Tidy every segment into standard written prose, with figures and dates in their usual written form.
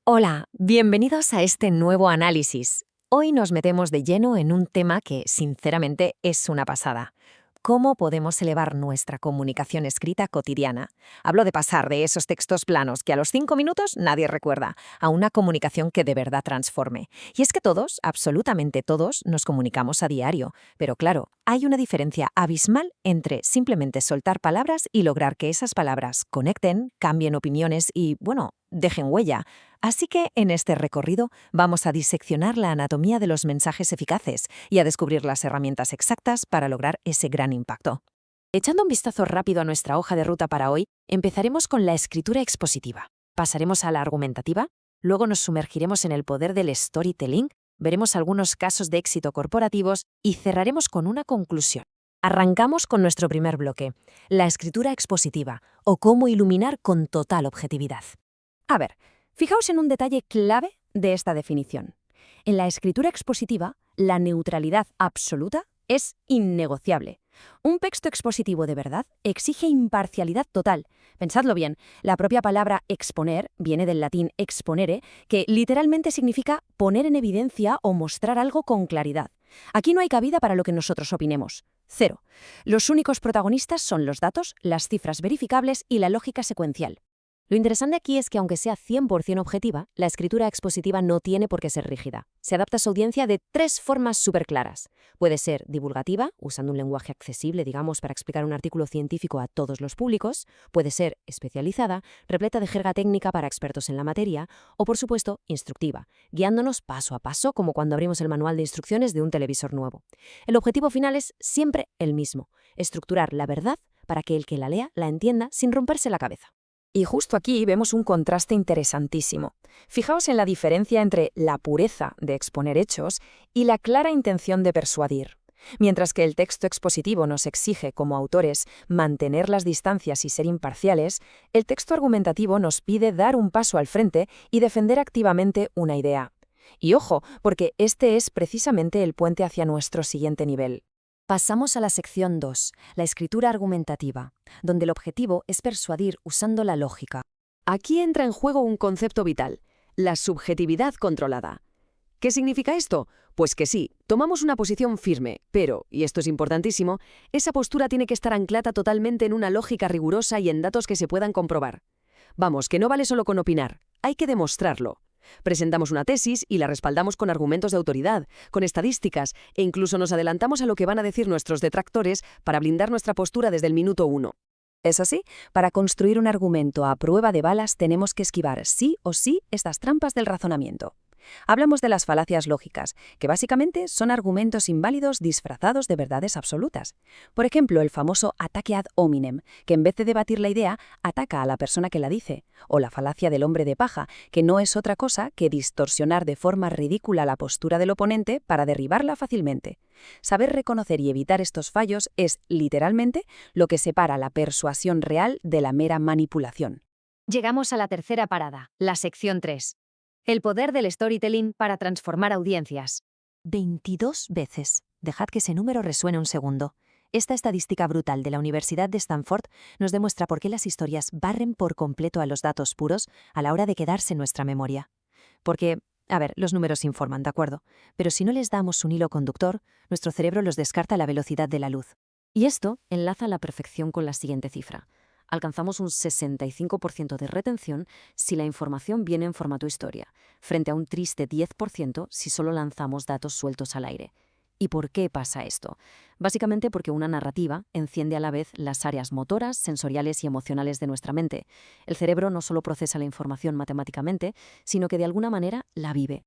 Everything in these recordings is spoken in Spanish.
Hola, bienvenidos a este nuevo análisis. Hoy nos metemos de lleno en un tema que, sinceramente, es una pasada. ¿Cómo podemos elevar nuestra comunicación escrita cotidiana? Hablo de pasar de esos textos planos que a los 5 minutos nadie recuerda, a una comunicación que de verdad transforme. Y es que todos, absolutamente todos, nos comunicamos a diario. Pero claro, hay una diferencia abismal entre simplemente soltar palabras y lograr que esas palabras conecten, cambien opiniones y, bueno, dejen huella. Así que en este recorrido vamos a diseccionar la anatomía de los mensajes eficaces y a descubrir las herramientas exactas para lograr ese gran impacto. Echando un vistazo rápido a nuestra hoja de ruta para hoy, empezaremos con la escritura expositiva. Pasaremos a la argumentativa, luego nos sumergiremos en el poder del storytelling, veremos algunos casos de éxito corporativos y cerraremos con una conclusión. Arrancamos con nuestro primer bloque, la escritura expositiva, o cómo iluminar con total objetividad. A ver, fijaos en un detalle clave de esta definición. En la escritura expositiva, la neutralidad absoluta es innegociable. Un texto expositivo de verdad exige imparcialidad total. Pensadlo bien, la propia palabra exponer viene del latín exponere, que literalmente significa poner en evidencia o mostrar algo con claridad. Aquí no hay cabida para lo que nosotros opinemos. Cero. Los únicos protagonistas son los datos, las cifras verificables y la lógica secuencial. Lo interesante aquí es que, aunque sea 100% objetiva, la escritura expositiva no tiene por qué ser rígida. Se adapta a su audiencia de 3 formas súper claras. Puede ser divulgativa, usando un lenguaje accesible, digamos, para explicar un artículo científico a todos los públicos. Puede ser especializada, repleta de jerga técnica para expertos en la materia. O, por supuesto, instructiva, guiándonos paso a paso, como cuando abrimos el manual de instrucciones de un televisor nuevo. El objetivo final es siempre el mismo: estructurar la verdad para que el que la lea la entienda sin romperse la cabeza. Y justo aquí vemos un contraste interesantísimo. Fijaos en la diferencia entre la pureza de exponer hechos y la clara intención de persuadir. Mientras que el texto expositivo nos exige, como autores, mantener las distancias y ser imparciales, el texto argumentativo nos pide dar un paso al frente y defender activamente una idea. Y ojo, porque este es precisamente el puente hacia nuestro siguiente nivel. Pasamos a la sección 2, la escritura argumentativa, donde el objetivo es persuadir usando la lógica. Aquí entra en juego un concepto vital: la subjetividad controlada. ¿Qué significa esto? Pues que sí, tomamos una posición firme, pero, y esto es importantísimo, esa postura tiene que estar anclada totalmente en una lógica rigurosa y en datos que se puedan comprobar. Vamos, que no vale solo con opinar, hay que demostrarlo. Presentamos una tesis y la respaldamos con argumentos de autoridad, con estadísticas, e incluso nos adelantamos a lo que van a decir nuestros detractores para blindar nuestra postura desde el minuto 1. Eso sí, para construir un argumento a prueba de balas tenemos que esquivar sí o sí estas trampas del razonamiento. Hablamos de las falacias lógicas, que básicamente son argumentos inválidos disfrazados de verdades absolutas. Por ejemplo, el famoso ataque ad hominem, que en vez de debatir la idea, ataca a la persona que la dice. O la falacia del hombre de paja, que no es otra cosa que distorsionar de forma ridícula la postura del oponente para derribarla fácilmente. Saber reconocer y evitar estos fallos es, literalmente, lo que separa la persuasión real de la mera manipulación. Llegamos a la tercera parada, la sección 3. El poder del storytelling para transformar audiencias. 22 veces. Dejad que ese número resuene un segundo. Esta estadística brutal de la Universidad de Stanford nos demuestra por qué las historias barren por completo a los datos puros a la hora de quedarse en nuestra memoria. Porque, a ver, los números informan, ¿de acuerdo? Pero si no les damos un hilo conductor, nuestro cerebro los descarta a la velocidad de la luz. Y esto enlaza a la perfección con la siguiente cifra. Alcanzamos un 65% de retención si la información viene en formato historia, frente a un triste 10% si solo lanzamos datos sueltos al aire. ¿Y por qué pasa esto? Básicamente porque una narrativa enciende a la vez las áreas motoras, sensoriales y emocionales de nuestra mente. El cerebro no solo procesa la información matemáticamente, sino que de alguna manera la vive.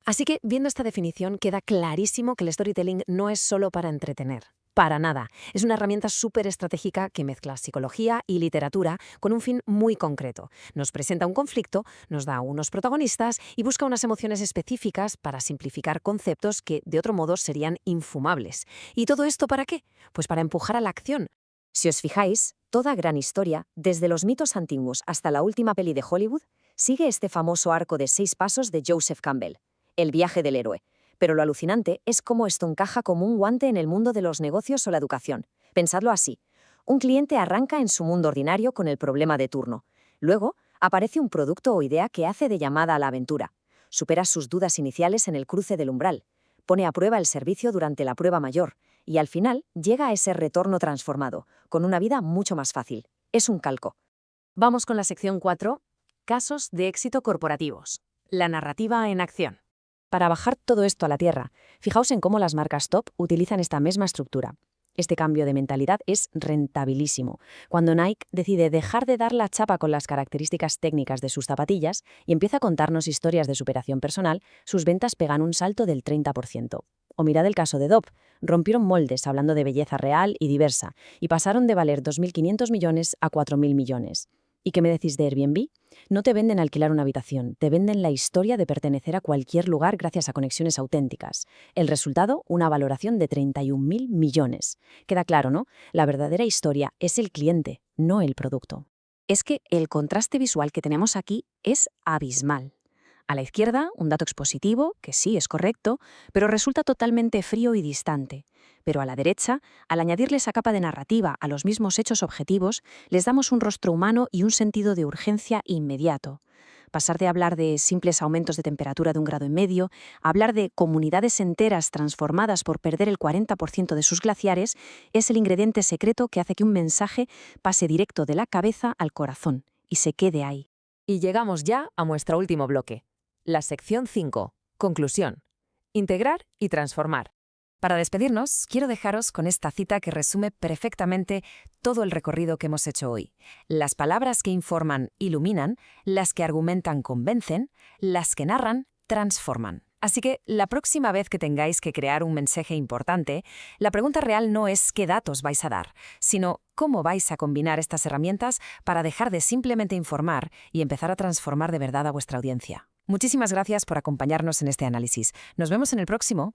Así que, viendo esta definición, queda clarísimo que el storytelling no es solo para entretener. Para nada. Es una herramienta súper estratégica que mezcla psicología y literatura con un fin muy concreto. Nos presenta un conflicto, nos da unos protagonistas y busca unas emociones específicas para simplificar conceptos que de otro modo serían infumables. ¿Y todo esto para qué? Pues para empujar a la acción. Si os fijáis, toda gran historia, desde los mitos antiguos hasta la última peli de Hollywood, sigue este famoso arco de 6 pasos de Joseph Campbell, el viaje del héroe. Pero lo alucinante es cómo esto encaja como un guante en el mundo de los negocios o la educación. Pensadlo así. Un cliente arranca en su mundo ordinario con el problema de turno. Luego, Aparece un producto o idea que hace de llamada a la aventura. Supera sus dudas iniciales en el cruce del umbral. Pone a prueba el servicio durante la prueba mayor. Y al final llega a ese retorno transformado, con una vida mucho más fácil. Es un calco. Vamos con la sección 4, casos de éxito corporativos. La narrativa en acción. Para bajar todo esto a la tierra, fijaos en cómo las marcas top utilizan esta misma estructura. Este cambio de mentalidad es rentabilísimo. Cuando Nike decide dejar de dar la chapa con las características técnicas de sus zapatillas y empieza a contarnos historias de superación personal, sus ventas pegan un salto del 30%. O mirad el caso de Dove. Rompieron moldes hablando de belleza real y diversa y pasaron de valer 2.500 millones a 4.000 millones. ¿Y qué me decís de Airbnb? No te venden alquilar una habitación, te venden la historia de pertenecer a cualquier lugar gracias a conexiones auténticas. El resultado, una valoración de 31.000 millones. Queda claro, ¿no? La verdadera historia es el cliente, no el producto. Es que el contraste visual que tenemos aquí es abismal. A la izquierda, un dato expositivo, que sí es correcto, pero resulta totalmente frío y distante. Pero a la derecha, al añadirle esa capa de narrativa a los mismos hechos objetivos, les damos un rostro humano y un sentido de urgencia inmediato. Pasar de hablar de simples aumentos de temperatura de 1,5 grados a hablar de comunidades enteras transformadas por perder el 40% de sus glaciares es el ingrediente secreto que hace que un mensaje pase directo de la cabeza al corazón y se quede ahí. Y llegamos ya a nuestro último bloque. La sección 5. Conclusión. Integrar y transformar. Para despedirnos, quiero dejaros con esta cita que resume perfectamente todo el recorrido que hemos hecho hoy. Las palabras que informan iluminan, las que argumentan convencen, las que narran transforman. Así que la próxima vez que tengáis que crear un mensaje importante, la pregunta real no es qué datos vais a dar, sino cómo vais a combinar estas herramientas para dejar de simplemente informar y empezar a transformar de verdad a vuestra audiencia. Muchísimas gracias por acompañarnos en este análisis. Nos vemos en el próximo.